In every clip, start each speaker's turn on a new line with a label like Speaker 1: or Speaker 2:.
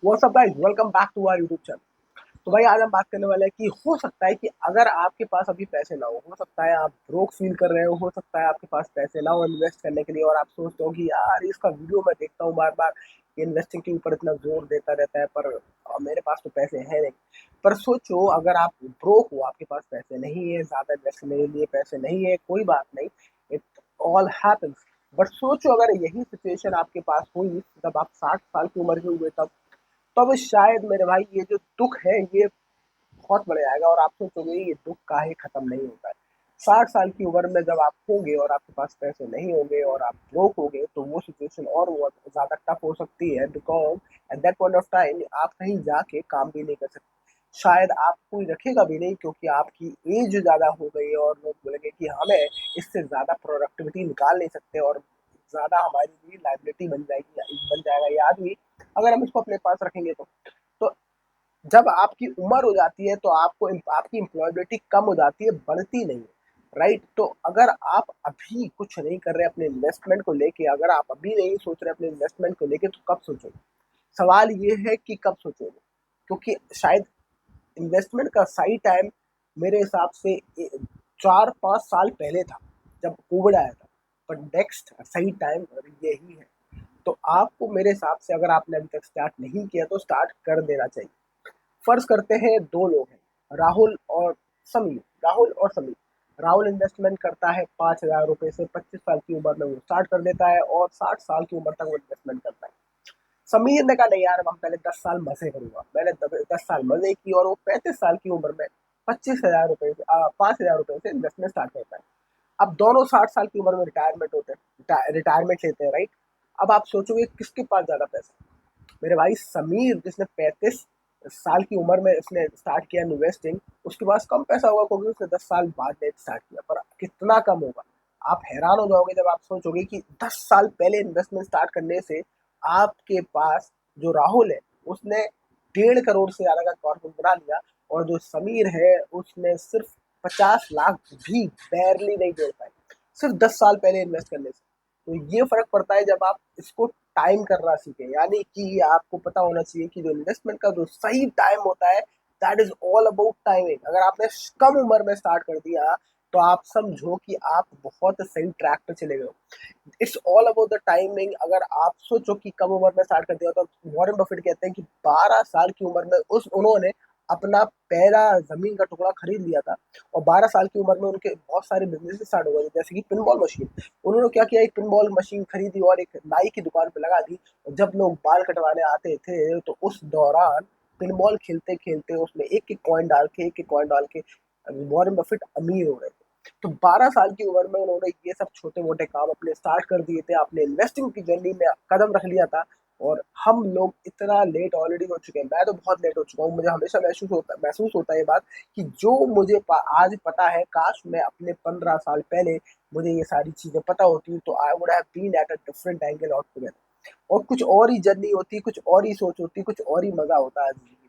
Speaker 1: What's up guys, welcome back to our YouTube channel. तो भाई आज हम बात करने वाले हैं कि हो सकता है कि अगर आपके पास अभी पैसे ना हो सकता है आप ब्रोक फील कर रहे हो सकता है आपके पास पैसे ना हो इन्वेस्ट करने के लिए और आप सोचते हो कि यार इसका वीडियो मैं देखता हूँ बार बार, इन्वेस्टिंग के ऊपर इतना जोर देता रहता है पर मेरे पास तो पैसे हैं नहीं। पर सोचो अगर आप ब्रोक हो, आपके पास पैसे नहीं है, ज़्यादा इन्वेस्ट करने के लिए पैसे नहीं है, कोई बात नहीं, इट ऑल हैपन्स। बट सोचो अगर यही सिचुएशन आपके पास हुई जब आप 60 साल की उम्र के हुए तब शायद मेरे भाई ये जो दुख है ये बहुत बढ़ जाएगा और आप सोचोगे ये दुख काहे खत्म नहीं होता है। 60 साल की उम्र में जब आप होंगे और आपके पास पैसे नहीं होंगे और आप ब्रोक होगे तो वो सिचुएशन और बहुत ज़्यादा टफ हो सकती है, because at that point of time आप कहीं जाके काम भी नहीं कर सकते। शायद आप कोई रखेगा भी नहीं क्योंकि आपकी एज ज़्यादा हो गई है और लोग बोलेंगे कि हमें इससे ज़्यादा प्रोडक्टिविटी निकाल नहीं सकते और ज़्यादा हमारी लिए लाइबिलिटी बन जाएगा ये आदमी अगर हम इसको अपने पास रखेंगे तो जब आपकी उम्र हो जाती है तो आपको आपकी एम्प्लॉयबिलिटी कम हो जाती है, बढ़ती नहीं है, राइट। तो अगर आप अभी कुछ नहीं कर रहे अपने इन्वेस्टमेंट को लेके, अगर आप अभी नहीं सोच रहे अपने इन्वेस्टमेंट को लेके तो कब सोचोगे? सवाल ये है कि कब सोचोगे, क्योंकि शायद इन्वेस्टमेंट का सही टाइम मेरे हिसाब से 4-5 साल पहले था जब कोविड आया था, पर नेक्स्ट सही टाइम यही है। तो आपको मेरे हिसाब से अगर आपने अभी तक स्टार्ट नहीं किया तो स्टार्ट कर देना चाहिए। फर्ज करते हैं दो लोग हैं, राहुल और समीर। राहुल और समीर, राहुल इन्वेस्टमेंट करता है 5,000 रुपए से, 25 साल की उम्र में वो स्टार्ट कर देता है और 60 साल की उम्र तक वो इन्वेस्टमेंट करता है। समीर ने कहा नहीं यार हम पहले 10 साल मजे करूंगा, मैंने 10 साल मजे की और वो 35 साल की उम्र में 25,000 रुपए से 5,000 रुपए से इन्वेस्टमेंट स्टार्ट करता है। अब दोनों 60 साल की उम्र में रिटायरमेंट होते हैं, रिटायरमेंट लेते हैं, राइट। अब आप सोचोगे किसके पास ज्यादा पैसा? मेरे भाई समीर जिसने 35 साल की उम्र में उसने स्टार्ट किया इन्वेस्टिंग, उसके पास कम पैसा होगा क्योंकि उसने 10 साल बाद में स्टार्ट किया, पर कितना कम होगा? आप हैरान हो जाओगे जब आप सोचोगे कि 10 साल पहले इन्वेस्टमेंट स्टार्ट करने से आपके पास जो राहुल है उसने 1.5 करोड़ से ज्यादा का कॉर्पोरेट बना लिया और जो समीर है उसने सिर्फ 50 लाख भी बैरली नहीं जोड़ पाए, सिर्फ 10 साल पहले इन्वेस्ट करने से। तो ये फर्क पड़ता है जब आप इसको टाइम करना सीखें, यानी कि आपको पता होना चाहिए कि जो इन्वेस्टमेंट का जो सही टाइम होता है that is all about timing. अगर आपने कम उम्र में स्टार्ट कर दिया तो आप समझो कि आप बहुत सही ट्रैक पे चले गए हो। It's all about the timing. अगर आप सोचो कि कम उम्र में स्टार्ट कर दिया तो वॉरेन बफेट कहते हैं कि 12 साल की उम्र में उन्होंने अपना पहला जमीन का टुकड़ा खरीद लिया था और 12 साल की उम्र में उनके बहुत सारे बिजनेस स्टार्ट हो गए, जैसे कि पिनबॉल मशीन। उन्होंने क्या किया, एक पिनबॉल मशीन खरीदी और एक नाई की दुकान पे लगा दी। और जब लोग बाल कटवाने आते थे तो उस दौरान पिनबॉल खेलते खेलते उसमें एक एक कॉइन डाल के वॉरेन बफेट अमीर हो रहे थे। तो 12 साल की उम्र में उन्होंने ये सब छोटे मोटे काम अपने स्टार्ट कर दिए थे, अपने इन्वेस्टिंग की जर्नी में कदम रख लिया था। और हम लोग इतना लेट ऑलरेडी हो चुके हैं, मैं तो बहुत लेट हो चुका हूँ। मुझे हमेशा महसूस होता है ये बात कि जो मुझे आज पता है, काश मैं अपने 15 साल पहले मुझे ये सारी चीज़ें पता होती तो I would have been at a different angle of together, और कुछ और ही जर्नी होती, कुछ और ही सोच होती, कुछ और ही मजा होता है जिंदगी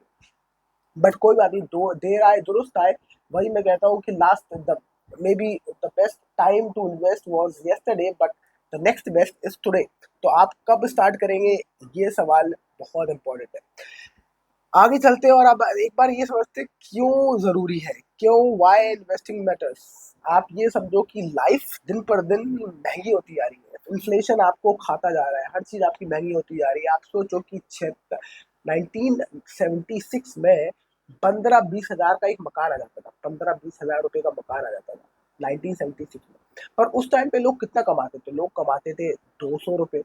Speaker 1: में। बट कोई बात नहीं, दो देर आए दुरुस्त आए। वही मैं कहता हूँ कि last the may be the best time to invest was yesterday but the next best is today. तो आप कब स्टार्ट करेंगे, ये सवाल बहुत इंपॉर्टेंट है। आगे चलते हैं और अब एक बार ये समझते हैं क्यों जरूरी है, क्यों वाई इन्वेस्टिंग मैटर्स। आप ये समझो कि लाइफ दिन पर दिन महंगी होती जा रही है, इन्फ्लेशन आपको खाता जा रहा है, हर चीज आपकी महंगी होती जा रही है। आप सोचो कि 1976 में 15-20 हजार का एक मकान आ जाता था, 15-20 हजार रुपए का मकान आ जाता था 1976 में। पर उस टाइम पे लोग कितना कमाते थे? लोग कमाते थे 200 रुपए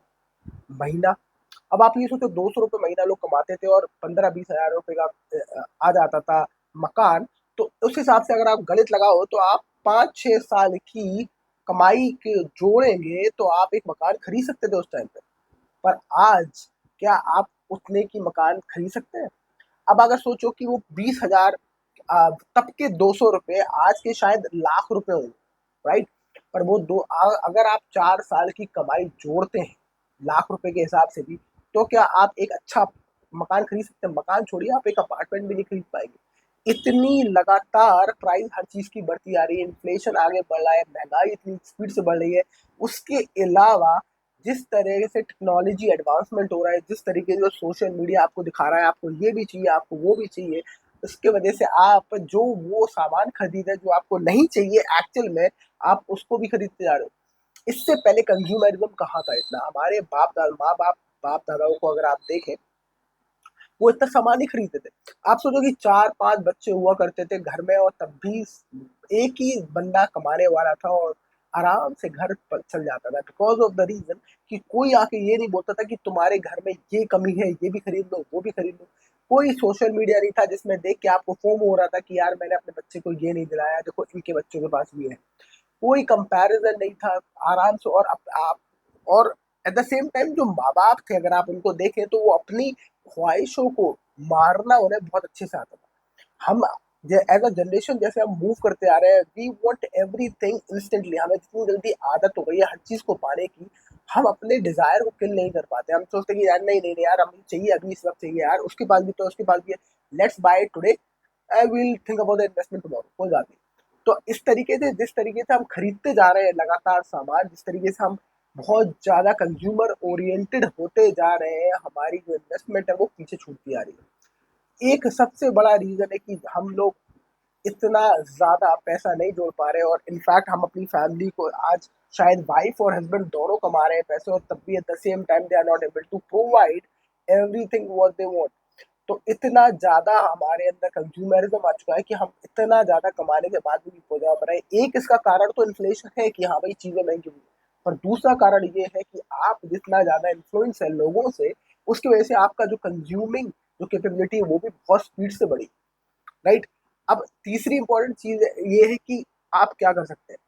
Speaker 1: महीना। अब आप ये सोचो 200 रुपये महीना लोग कमाते थे और 15-20 हजार रुपए का आ जाता था मकान। तो उस हिसाब से अगर आप गणित लगाओ तो आप 5-6 साल की कमाई के जोड़ेंगे तो आप एक मकान खरीद सकते थे उस टाइम पे। पर आज क्या आप उतने की मकान खरीद सकते हैं? अब अगर सोचो कि वो 20 हजार तब के 200 रुपये आज के शायद लाख रुपए होंगे, राइट। पर वो अगर आप 4 साल की कमाई जोड़ते हैं लाख रुपए के हिसाब से भी, तो क्या आप एक अच्छा मकान खरीद सकते हैं? मकान छोड़िए, आप एक अपार्टमेंट भी नहीं खरीद पाएंगे। इतनी लगातार प्राइस हर चीज की बढ़ती आ रही है, इन्फ्लेशन आगे बढ़ रहा है, महंगाई इतनी स्पीड से बढ़ रही है। उसके अलावा जिस तरह से टेक्नोलॉजी एडवांसमेंट हो रहा है, जिस तरीके से सोशल मीडिया आपको दिखा रहा है, आपको ये भी चाहिए, आपको वो भी चाहिए, उसके वजह से आप जो वो सामान खरीदे जो आपको नहीं चाहिए एक्चुअल में, आप उसको भी खरीदते जा रहे हो। इससे पहले कंज्यूमरिज्म कहाँ था इतना? हमारे बाप दादाओं को अगर आप देखें, वो इतना सामान नहीं खरीदते थे। आप सोचो कि 4-5 बच्चे हुआ करते थे घर में, और तब भी एक ही बंदा कमाने वाला था और आराम से घर चल जाता था, बिकॉज ऑफ द रीजन कि कोई आके ये नहीं बोलता था कि तुम्हारे घर में ये कमी है, ये भी खरीद लो, वो भी खरीद लो। कोई सोशल मीडिया नहीं था जिसमें देख के आपको फोम हो रहा था कि यार मैंने अपने बच्चे को ये नहीं दिलाया, देखो इनके बच्चों के पास भी है। कोई कंपैरिजन नहीं था, आराम से। और आप और एट द सेम टाइम जो माँ बाप थे, अगर आप उनको देखें तो वो अपनी ख्वाहिशों को मारना उन्हें बहुत अच्छे से आता था। हम एज अ जनरेशन जैसे हम मूव करते आ रहे हैं, वी वांट एवरीथिंग इंस्टेंटली। हमें जितनी जल्दी आदत हो गई है हर चीज को पाने की, हम अपने डिजायर को किल नहीं कर पाते। हम सोचते हैं कि यार नहीं नहीं नहीं यार, हमें चाहिए अभी, इस वक्त चाहिए यार, उसके पास भी तो उसके पास भी है, let's buy it today, I will think about the investment tomorrow, कोई बात नहीं। तो इस तरीके से, जिस तरीके से हम खरीदते जा रहे हैं लगातार सामान, जिस तरीके से हम बहुत ज्यादा कंज्यूमर ओरिएंटेड होते जा रहे हैं, हमारी जो इन्वेस्टमेंट है वो पीछे छूटती आ रही है। एक सबसे बड़ा रीजन है कि हम लोग इतना ज़्यादा पैसा नहीं जोड़ पा रहे, और इनफैक्ट हम अपनी फैमिली को आज, शायद वाइफ और हस्बैंड दोनों कमा रहे हैं पैसे, और तब भी at the same time they are not able to provide everything what they want. तो इतना ज़्यादा हमारे अंदर कंज्यूमरिज्म आ चुका है कि हम इतना ज़्यादा कमाने के बाद भी नहीं पहुंचा पा रहे हैं। एक इसका कारण तो इन्फ्लेशन है कि हाँ भाई चीज़ें महंगी हुई, पर दूसरा कारण ये है कि आप जितना ज़्यादा इन्फ्लुएंस है लोगों से, उसकी वजह से आपका जो कंज्यूमिंग जो कैपेबिलिटी है वो भी बहुत स्पीड से बढ़ी, राइट? अब तीसरी इंपॉर्टेंट चीज ये है कि आप क्या कर सकते हैं।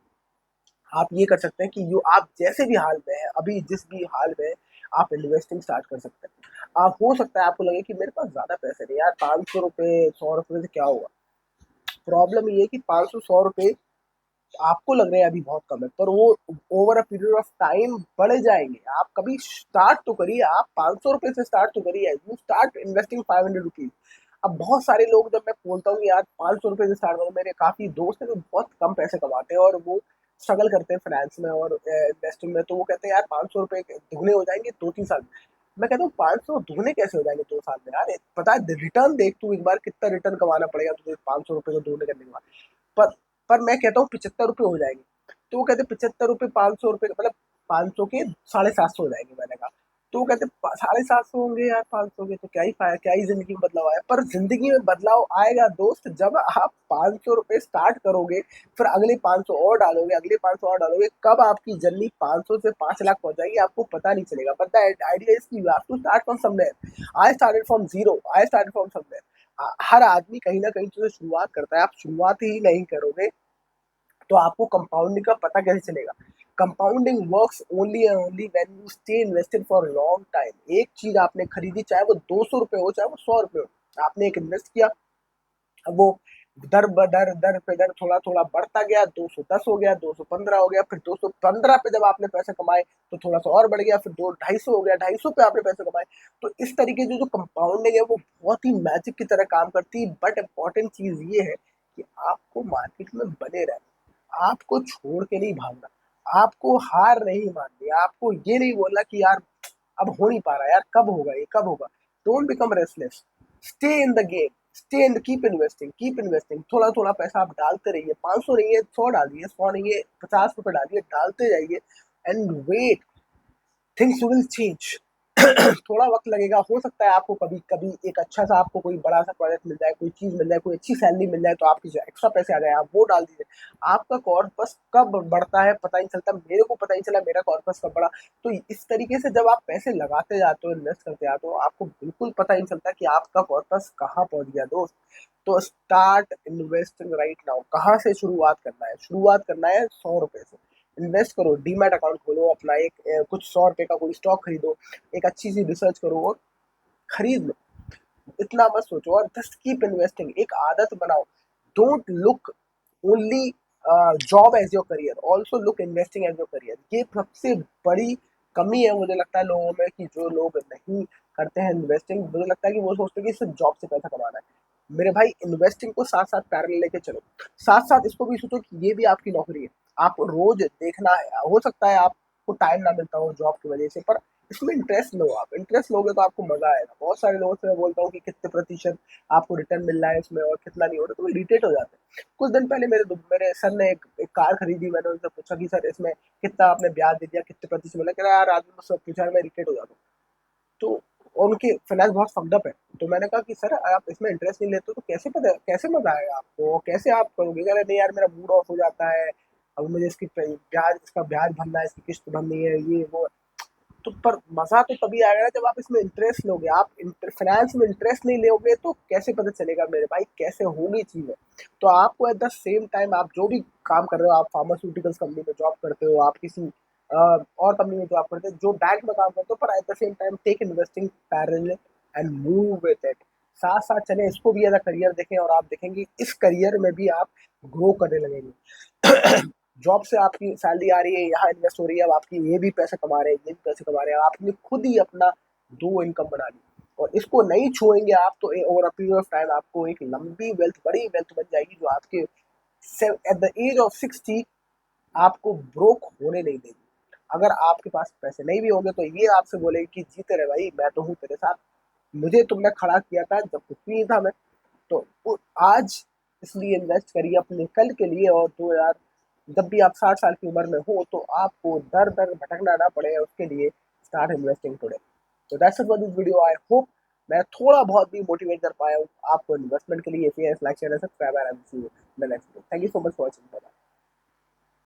Speaker 1: आप ये कर सकते हैं कि जो आप जैसे भी हाल में है, अभी जिस भी हाल में है, आप इन्वेस्टिंग स्टार्ट कर सकते हैं। आप, हो सकता है आपको लगे कि मेरे पास ज्यादा पैसे नहीं यार, 500 रुपए 100 रुपए से क्या होगा। प्रॉब्लम ये है कि 500 100 रुपए आपको लग रहे हैं अभी बहुत कम है, पर वो over a period of time बढ़ जाएंगे। आप कभी स्टार्ट तो करिए, आप 500 रुपए से स्टार्ट तो करिए, यू स्टार्ट इन्वेस्टिंग 500 रुपीज। अब बहुत सारे लोग, जब मैं बोलता हूँ कि यार 500 रुपए से स्टार्ट करो, मेरे काफी दोस्त हैं जो बहुत कम पैसे कमाते हैं और वो स्ट्रगल करते हैं फाइनेंस में और इन्वेस्टिंग में, तो वो कहते हैं यार 500 रुपए दुगने हो जाएंगे 2-3 साल में। मैं कहता हूँ 500 दुगने कैसे हो जाएंगे 2 साल में यार? पता है रिटर्न देख तू एक बार, कितना रिटर्न कमाना पड़ेगा तुझे 500 रुपए को दुगने करने के बाद। पर पर मैं कहता हूँ 75 रुपए हो जाएंगे। तो वो कहते 75 रुपए 500 रुपए, मतलब 500 के 750 हो जाएंगे, मैंने कहा। तो वो कहते 750 होंगे यार 500 के, तो क्या ही फायदा, क्या ही जिंदगी में बदलाव आया? पर जिंदगी में बदलाव आएगा दोस्त, जब आप 500 रुपए स्टार्ट करोगे, फिर अगले 500 और डालोगे, अगले 500 और डालोगे, कब आपकी जर्नी 500 से 5 लाख पहुंच जाएगी आपको पता नहीं चलेगा। बट द आइडिया इज की you have to start from somewhere. I started from zero, I started from somewhere. हर आदमी कहीं ना कहीं से शुरुआत करता है। आप शुरुआत ही नहीं करोगे तो आपको कंपाउंडिंग का पता कैसे चलेगा? Compounding works only and only when you stay invested for long time. एक चीज आपने खरीदी, चाहे वो 200 रुपए हो, चाहे वो 100 रुपए हो, आपने एक इन्वेस्ट किया, अब वो दर बदर दर पे दर थोड़ा थोड़ा बढ़ता गया, 210 हो गया, 215 हो गया, फिर 215 पे जब आपने पैसे कमाए तो थोड़ा सा और बढ़ गया, फिर 250 हो गया, 250 पे आपने पैसे कमाए। तो इस तरीके से जो कंपाउंडिंग है वो बहुत ही मैजिक की तरह काम करती है। बट इम्पॉर्टेंट चीज ये है कि आपको मार्केट में बने रहना, आपको छोड़ के नहीं भागना, आपको हार नहीं माननी, आपको ये नहीं बोलना कि यार अब हो नहीं पा रहा, यार कब होगा, ये कब होगा। Don't become restless, stay in the game, stay in, keep investing, keep investing. थोड़ा थोड़ा पैसा आप डालते रहिए, 500 नहीं है 100 डालिए, 100 नहीं है 50 रुपए डालिए, डालते जाइए, and wait, things will change. थोड़ा वक्त लगेगा, हो सकता है आपको कभी कभी एक अच्छा सा, आपको कोई बड़ा सा प्रोजेक्ट मिल जाए, कोई चीज मिल जाए, कोई अच्छी सैलरी मिल जाए, तो आपकी जो एक्स्ट्रा पैसे आ जाए आप वो डाल दीजिए। आपका कॉर्पस कब बढ़ता है पता नहीं चलता, मेरे को पता नहीं चला मेरा कॉर्पस कब बढ़ा। तो इस तरीके से जब आप पैसे लगाते जाते हो, इन्वेस्ट करते जाते हो, आपको बिल्कुल पता नहीं चलता कि आपका कॉर्पस कहाँ पहुंच गया दोस्त। तो स्टार्ट इन्वेस्टिंग राइट नाउ। कहाँ से शुरुआत करना है? शुरुआत करना है 100 रुपए से। इन्वेस्ट करो, डीमैट अकाउंट खोलो अपना, एक कुछ 100 रुपए का कोई स्टॉक खरीदो, एक अच्छी सी रिसर्च करो और खरीद लो। इतना मत सोचो, और जस्ट कीप इन्वेस्टिंग, एक आदत बनाओ। Don't look only job as your career, also look investing as your career. ये सबसे बड़ी कमी है मुझे लगता है लोगों में, कि जो लोग नहीं करते हैं इन्वेस्टिंग, मुझे लगता है कि वो सोचते हैं कि सिर्फ जॉब से पैसा कमाना है। मेरे भाई, इन्वेस्टिंग को साथ साथ पैरेलल लेके चलो। साथ साथ इसको भी सोचो कि ये भी आपकी नौकरी है, आप रोज देखना है। हो सकता है आप आपको टाइम ना मिलता हो जॉब की वजह से, पर इसमें इंटरेस्ट लो। आप इंटरेस्ट लोगे तो आपको मजा आएगा। बहुत सारे लोगों से मैं बोलता हूँ कि कितने प्रतिशत आपको रिटर्न मिल रहा है इसमें और कितना नहीं हो रहा, तो वो इरिटेट हो जाते हैं। कुछ दिन पहले मेरे सर ने एक कार खरीदी। मैंने उनसे पूछा कि सर इसमें कितना आपने ब्याज दे दिया, कितने प्रतिशत मिला? कह रहा यार आदमी मुझसे पूछा, मैं इरिटेट हो जाता हूँ। तो और उनकी फाइनेंस बहुत फक्ड अप है। तो मैंने कहा कि सर आप इसमें इंटरेस्ट नहीं लेते हो तो कैसे मजा आएगा आपको, और कैसे आप करोगे? कह रहे नहीं यार, मेरा मूड ऑफ हो जाता है, अब मुझे इसका ब्याज भरना है, इसकी किस्त भरनी है, ये वो। तो पर मजा तो तभी आएगा ना जब आप इसमें इंटरेस्ट लोगे। आप फाइनेंस में इंटरेस्ट नहीं लोगे तो कैसे पता चलेगा मेरे भाई, कैसे होगी चीजें? तो आपको एट द सेम टाइम, आप जो भी काम कर रहे हो, आप फार्मास्यूटिकल्स कंपनी में जॉब करते हो, आप किसी और कंपनी में जॉब करते हो, जो बैंक में काम करते हो, पर at the same time take investing parallel and move with it. साथ साथ चले, इसको भी एज अ करियर देखें, और आप देखेंगे इस करियर में भी आप ग्रो करने लगेंगे। जॉब से आपकी सैलरी आ रही है, यहाँ इन्वेस्ट हो रही है, अब आपकी ये भी पैसे कमा रहे हैं, ये भी पैसे कमा रहे हैं, आपने खुद ही अपना दो इनकम बना ली। और इसको नहीं छुएंगे आप तो over a period of time आपको एक लंबी वेल्थ, बड़ी वेल्थ बन जाएगी, जो आपके एट द एज ऑफ 60 आपको ब्रोक होने नहीं देगी। अगर आपके पास पैसे नहीं भी होंगे तो ये आपसे बोलेगी कि जीते रहे भाई, मैं तो हूँ तेरे साथ, मुझे तुमने खड़ा किया था जब कुछ भी नहीं था मैं। तो आज इसलिए इन्वेस्ट करिए अपने कल के लिए, और 2000 जब भी आप 60 साल की उम्र में हो तो आपको दर दर भटकना ना पड़े, उसके लिए स्टार्ट इन्वेस्टिंग टुडे। तो that's it for this video. I hope मैं थोड़ा बहुत भी मोटिवेट कर पाया हूँ आपको इन्वेस्टमेंट के लिए। Like share subscribe and see you in the next video. Thank you so much for watching.